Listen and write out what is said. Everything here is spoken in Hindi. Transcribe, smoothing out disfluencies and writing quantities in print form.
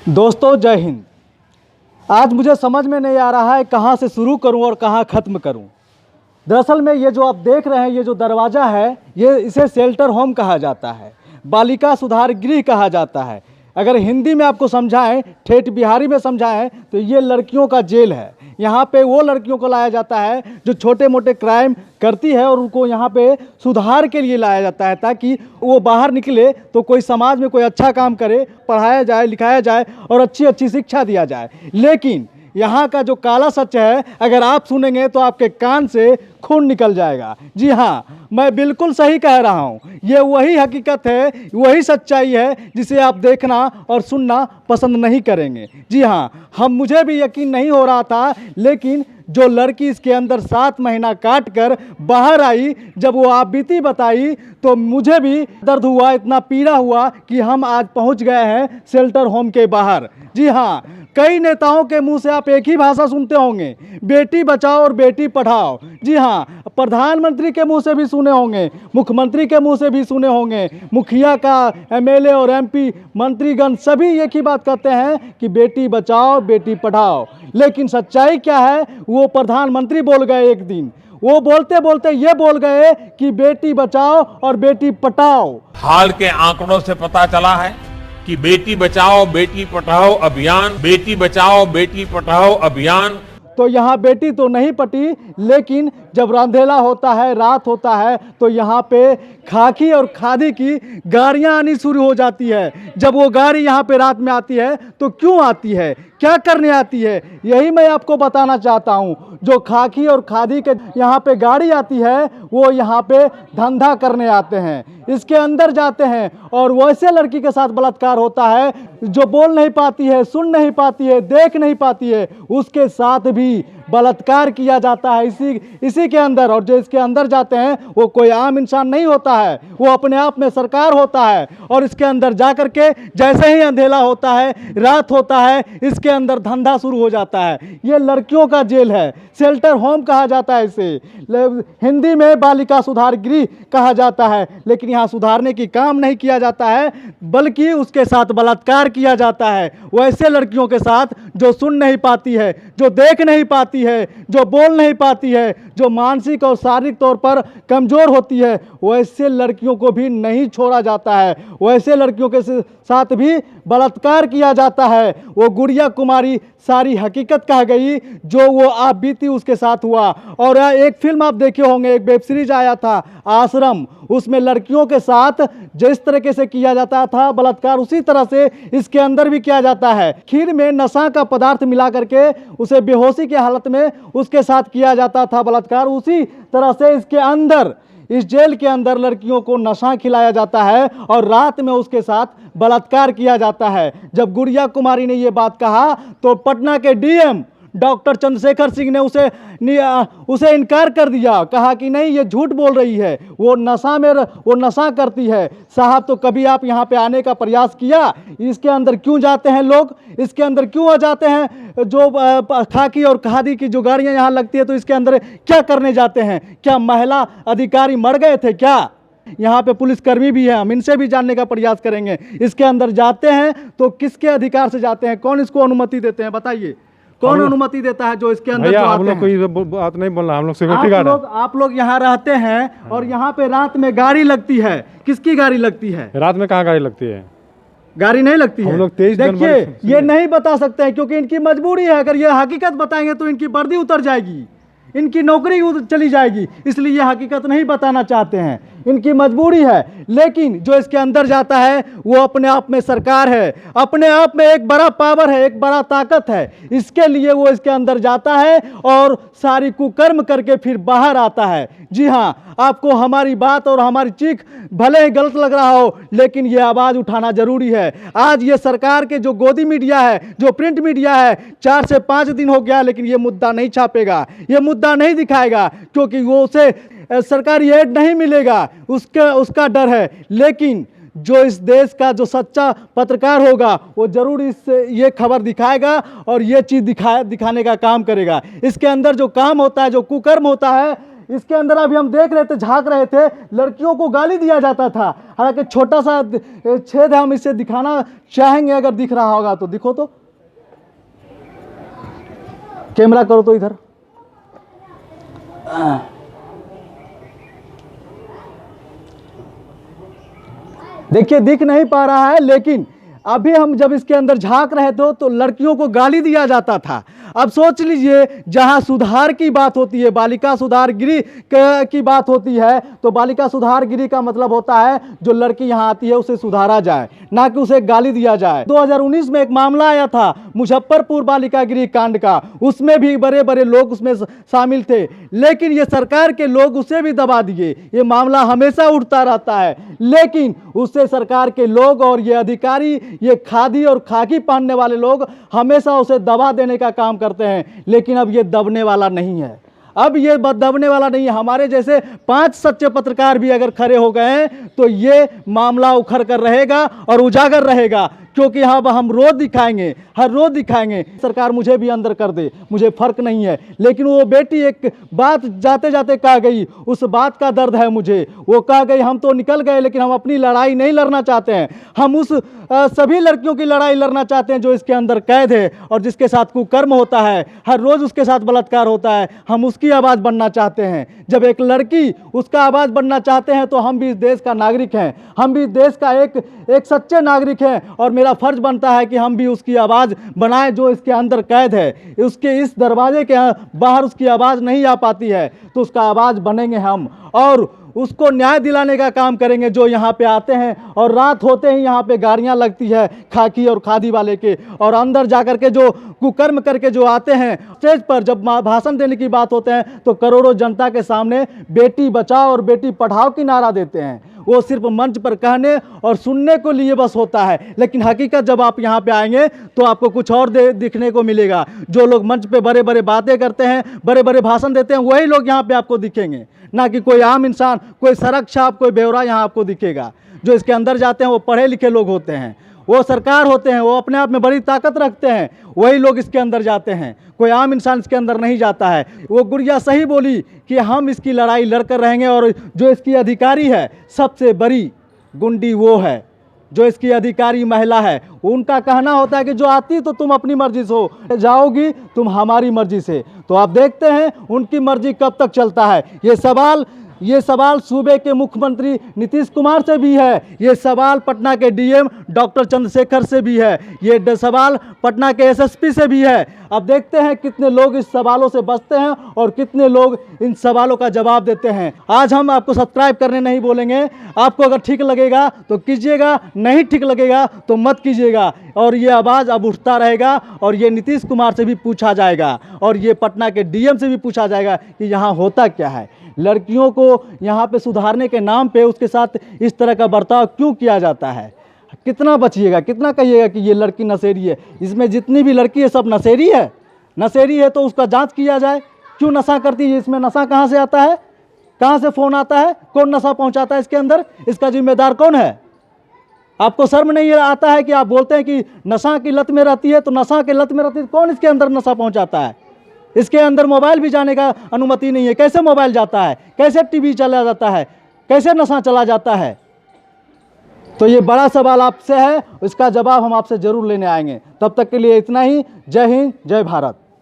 दोस्तों जय हिंद। आज मुझे समझ में नहीं आ रहा है कहाँ से शुरू करूँ और कहाँ ख़त्म करूँ। दरअसल में ये जो आप देख रहे हैं, ये जो दरवाज़ा है, ये इसे शेल्टर होम कहा जाता है, बालिका सुधार गृह कहा जाता है। अगर हिंदी में आपको समझाएं, ठेठ बिहारी में समझाएं तो ये लड़कियों का जेल है। यहाँ पे वो लड़कियों को लाया जाता है जो छोटे मोटे क्राइम करती है और उनको यहाँ पे सुधार के लिए लाया जाता है, ताकि वो बाहर निकले तो कोई समाज में कोई अच्छा काम करे, पढ़ाया जाए, लिखाया जाए और अच्छी अच्छी शिक्षा दिया जाए। लेकिन यहाँ का जो काला सच है, अगर आप सुनेंगे तो आपके कान से खून निकल जाएगा। जी हाँ, मैं बिल्कुल सही कह रहा हूँ। ये वही हकीकत है, वही सच्चाई है जिसे आप देखना और सुनना पसंद नहीं करेंगे। जी हाँ, मुझे भी यकीन नहीं हो रहा था, लेकिन जो लड़की इसके अंदर 7 महीना काट कर बाहर आई, जब वो आप बीती बताई तो मुझे भी दर्द हुआ, इतना पीड़ा हुआ कि हम आज पहुंच गए हैं शेल्टर होम के बाहर। जी हाँ, कई नेताओं के मुंह से आप एक ही भाषा सुनते होंगे, बेटी बचाओ और बेटी पढ़ाओ। जी हाँ, प्रधानमंत्री के मुंह से भी सुने होंगे, मुख्यमंत्री के मुंह से भी सुने होंगे, मुखिया का, एमएलए और एमपी मंत्रीगण सभी एक ही बात कहते हैं कि बेटी बचाओ बेटी पढ़ाओ। लेकिन सच्चाई क्या है, वो प्रधानमंत्री बोल गए एक दिन, वो बोलते बोलते ये बोल गए कि बेटी बचाओ और बेटी पढ़ाओ। हाल के आंकड़ों से पता चला है कि बेटी बचाओ बेटी पढ़ाओ अभियान तो यहाँ बेटी तो नहीं पटी, लेकिन जब अंधेरा होता है, रात होता है, तो यहाँ पे खाकी और खादी की गाड़ियाँ आनी शुरू हो जाती है। जब वो गाड़ी यहाँ पे रात में आती है तो क्यों आती है, क्या करने आती है, यही मैं आपको बताना चाहता हूँ। जो खाकी और खादी के यहाँ पे गाड़ी आती है, वो यहाँ पे धंधा करने आते हैं, इसके अंदर जाते हैं और वैसे लड़की के साथ बलात्कार होता है जो बोल नहीं पाती है, सुन नहीं पाती है, देख नहीं पाती है, उसके साथ भी बलात्कार किया जाता है इसी के अंदर। और जो इसके अंदर जाते हैं वो कोई आम इंसान नहीं होता है, वो अपने आप में सरकार होता है। और इसके अंदर जा करके जैसे ही अंधेरा होता है, रात होता है, इसके अंदर धंधा शुरू हो जाता है। ये लड़कियों का जेल है, शेल्टर होम कहा जाता है इसे, हिंदी में बालिका सुधार गृह कहा जाता है। लेकिन यहाँ सुधारने की काम नहीं किया जाता है, बल्कि उसके साथ बलात्कार किया जाता है, वैसे लड़कियों के साथ जो सुन नहीं पाती है, जो देख नहीं पाती है, जो बोल नहीं पाती है, जो मानसिक और शारीरिक तौर पर कमजोर होती है, वैसे लड़कियों को भी नहीं छोड़ा जाता है, वैसे लड़कियों के साथ भी बलात्कार किया जाता है। वो गुड़िया कुमारी सारी हकीकत कह गई, जो वो आप बीती उसके साथ हुआ। और एक फिल्म आप देखे होंगे, एक वेब सीरीज आया था आश्रम, उसमें लड़कियों के साथ जिस तरीके से किया जाता था बलात्कार, उसी तरह से इसके अंदर भी किया जाता है। खीर में नशा का पदार्थ मिला करके उसे बेहोशी की हालत में उसके साथ किया जाता था बलात्कार। उसी तरह से इसके अंदर, इस जेल के अंदर लड़कियों को नशा खिलाया जाता है और रात में उसके साथ बलात्कार किया जाता है। जब गुड़िया कुमारी ने ये बात कहा तो पटना के डीएम डॉक्टर चंद्रशेखर सिंह ने उसे इनकार कर दिया, कहा कि नहीं, ये झूठ बोल रही है, वो नशा करती है। साहब, तो कभी आप यहाँ पे आने का प्रयास किया? इसके अंदर क्यों जाते हैं लोग, इसके अंदर क्यों आ जाते हैं? जो खाकी और खादी की जो गाड़ियाँ यहाँ लगती है, तो इसके अंदर क्या करने जाते हैं? क्या महिला अधिकारी मर गए थे क्या? यहाँ पे पुलिसकर्मी भी है, हम इनसे भी जानने का प्रयास करेंगे। इसके अंदर जाते हैं तो किसके अधिकार से जाते हैं, कौन इसको अनुमति देते हैं, बताइए कौन अनुमति देता है जो इसके अंदर जो हम लोग कोई बात नहीं बोल रहा, हम लोग सिक्योरिटी गार्ड हैं। आप लोग यहाँ रहते हैं और यहाँ पे रात में गाड़ी लगती है, किसकी गाड़ी लगती है? रात में कहाँ गाड़ी लगती है? गाड़ी नहीं लगती है। हम लोग 23 देखिए, ये नहीं बता सकते हैं क्योंकि इनकी मजबूरी है। अगर ये हकीकत बताएंगे तो इनकी वर्दी उतर जाएगी, इनकी नौकरी चली जाएगी, इसलिए ये हकीकत नहीं बताना चाहते हैं, इनकी मजबूरी है। लेकिन जो इसके अंदर जाता है वो अपने आप में सरकार है, अपने आप में एक बड़ा पावर है, एक बड़ा ताकत है। इसके लिए वो इसके अंदर जाता है और सारी कुकर्म करके फिर बाहर आता है। जी हाँ, आपको हमारी बात और हमारी चीख भले ही गलत लग रहा हो, लेकिन ये आवाज़ उठाना जरूरी है। आज ये सरकार के जो गोदी मीडिया है, जो प्रिंट मीडिया है, 4 से 5 दिन हो गया, लेकिन ये मुद्दा नहीं छापेगा, ये मुद्दा नहीं दिखाएगा, क्योंकि वो उसे सरकारी एड नहीं मिलेगा, उसका डर है। लेकिन जो इस देश का जो सच्चा पत्रकार होगा, वो जरूर ये खबर दिखाएगा और ये चीज़ दिखाने का काम करेगा। इसके अंदर जो काम होता है, जो कुकर्म होता है, इसके अंदर अभी हम देख रहे थे, झांक रहे थे, लड़कियों को गाली दिया जाता था। हालांकि छोटा सा छेद है, हम इसे दिखाना चाहेंगे, अगर दिख रहा होगा तो दिखो, तो कैमरा करो तो इधर। देखिए दिख नहीं पा रहा है, लेकिन अभी हम जब इसके अंदर झांक रहे थे तो लड़कियों को गाली दिया जाता था। अब सोच लीजिए, जहां सुधार की बात होती है, बालिका सुधार गृह की बात होती है, तो बालिका सुधार गृह का मतलब होता है जो लड़की यहां आती है उसे सुधारा जाए, ना कि उसे गाली दिया जाए। 2019 में एक मामला आया था मुजफ्फरपुर बालिका गृह कांड का, उसमें भी बड़े बड़े लोग उसमें शामिल थे, लेकिन ये सरकार के लोग उसे भी दबा दिए। ये मामला हमेशा उठता रहता है, लेकिन उससे सरकार के लोग और ये अधिकारी, ये खादी और खाकी पहनने वाले लोग हमेशा उसे दबा देने का काम करते हैं। लेकिन अब ये दबने वाला नहीं है, अब ये दबने वाला नहीं है। हमारे जैसे 5 सच्चे पत्रकार भी अगर खड़े हो गए हैं तो ये मामला उखड़ कर रहेगा और उजागर रहेगा, क्योंकि यहाँ हम रोज दिखाएंगे, हर रोज दिखाएंगे। सरकार मुझे भी अंदर कर दे, मुझे फर्क नहीं है, लेकिन वो बेटी एक बात जाते जाते कह गई, उस बात का दर्द है मुझे। वो कह गई, हम तो निकल गए लेकिन हम अपनी लड़ाई नहीं लड़ना चाहते हैं। हम उस सभी लड़कियों की लड़ाई लड़ना चाहते हैं जो इसके अंदर कैद है और जिसके साथ कुकर्म होता है, हर रोज उसके साथ बलात्कार होता है। हम उसकी आवाज़ बनना चाहते हैं। जब एक लड़की उसका आवाज़ बनना चाहते हैं तो हम भी इस देश का नागरिक हैं, हम भी देश का एक सच्चे नागरिक हैं, और मेरा फर्ज बनता है कि हम भी उसकी आवाज़ बनाएं जो इसके अंदर कैद है। उसके इस दरवाजे के बाहर उसकी आवाज़ नहीं आ पाती है, तो उसका आवाज़ बनेंगे हम, और उसको न्याय दिलाने का काम करेंगे। जो यहाँ पे आते हैं और रात होते ही यहाँ पे गाड़ियाँ लगती है खाकी और खादी वाले के, और अंदर जाकर के जो कुकर्म करके जो आते हैं स्टेज पर, जब भाषण देने की बात होते हैं तो करोड़ों जनता के सामने बेटी बचाओ और बेटी पढ़ाओ की नारा देते हैं। वो सिर्फ मंच पर कहने और सुनने को लिए बस होता है, लेकिन हकीकत जब आप यहाँ पे आएंगे तो आपको कुछ और दिखने को मिलेगा। जो लोग मंच पे बड़े बड़े बातें करते हैं, बड़े बड़े भाषण देते हैं, वही लोग यहाँ पे आपको दिखेंगे, ना कि कोई आम इंसान, कोई सड़क छाप, कोई बेवरा यहाँ आपको दिखेगा। जो इसके अंदर जाते हैं वो पढ़े लिखे लोग होते हैं, वो सरकार होते हैं, वो अपने आप में बड़ी ताकत रखते हैं, वही लोग इसके अंदर जाते हैं। कोई आम इंसान इसके अंदर नहीं जाता है। वो गुड़िया सही बोली कि हम इसकी लड़ाई लड़कर रहेंगे, और जो इसकी अधिकारी है, सबसे बड़ी गुंडी वो है जो इसकी अधिकारी महिला है। उनका कहना होता है कि जो आती तो तुम अपनी मर्जी से हो, जाओगी तुम हमारी मर्जी से। तो आप देखते हैं उनकी मर्जी कब तक चलता है। ये सवाल सूबे के मुख्यमंत्री नीतीश कुमार से भी है, ये सवाल पटना के डीएम डॉक्टर चंद्रशेखर से भी है, ये सवाल पटना के एसएसपी से भी है। अब देखते हैं कितने लोग इस सवालों से बचते हैं और कितने लोग इन सवालों का जवाब देते हैं। आज हम आपको सब्सक्राइब करने नहीं बोलेंगे, आपको अगर ठीक लगेगा तो कीजिएगा, नहीं ठीक लगेगा तो मत कीजिएगा। और ये आवाज़ अब उठता रहेगा, और ये नीतीश कुमार से भी पूछा जाएगा, और ये पटना के डीएम से भी पूछा जाएगा कि यहाँ होता क्या है। लड़कियों को यहाँ पे सुधारने के नाम पे उसके साथ इस तरह का बर्ताव क्यों किया जाता है। कितना बचिएगा, कितना कहिएगा कि ये लड़की नशेड़ी है। इसमें जितनी भी लड़की है सब नशेड़ी है। नशेड़ी है तो उसका जांच किया जाए, क्यों नशा करती है, इसमें नशा कहाँ से आता है, कहाँ से फ़ोन आता है, कौन नशा पहुँचाता है इसके अंदर, इसका जिम्मेदार कौन है। आपको शर्म नहीं आता है कि आप बोलते हैं कि नशा की लत में रहती है, तो नशा की लत में रहती है, कौन इसके अंदर नशा पहुँचाता है। इसके अंदर मोबाइल भी जाने का अनुमति नहीं है। कैसे मोबाइल जाता है, कैसे टीवी चला जाता है, कैसे नशा चला जाता है। तो ये बड़ा सवाल आपसे है, इसका जवाब हम आपसे ज़रूर लेने आएंगे। तब तक के लिए इतना ही। जय हिंद, जय भारत।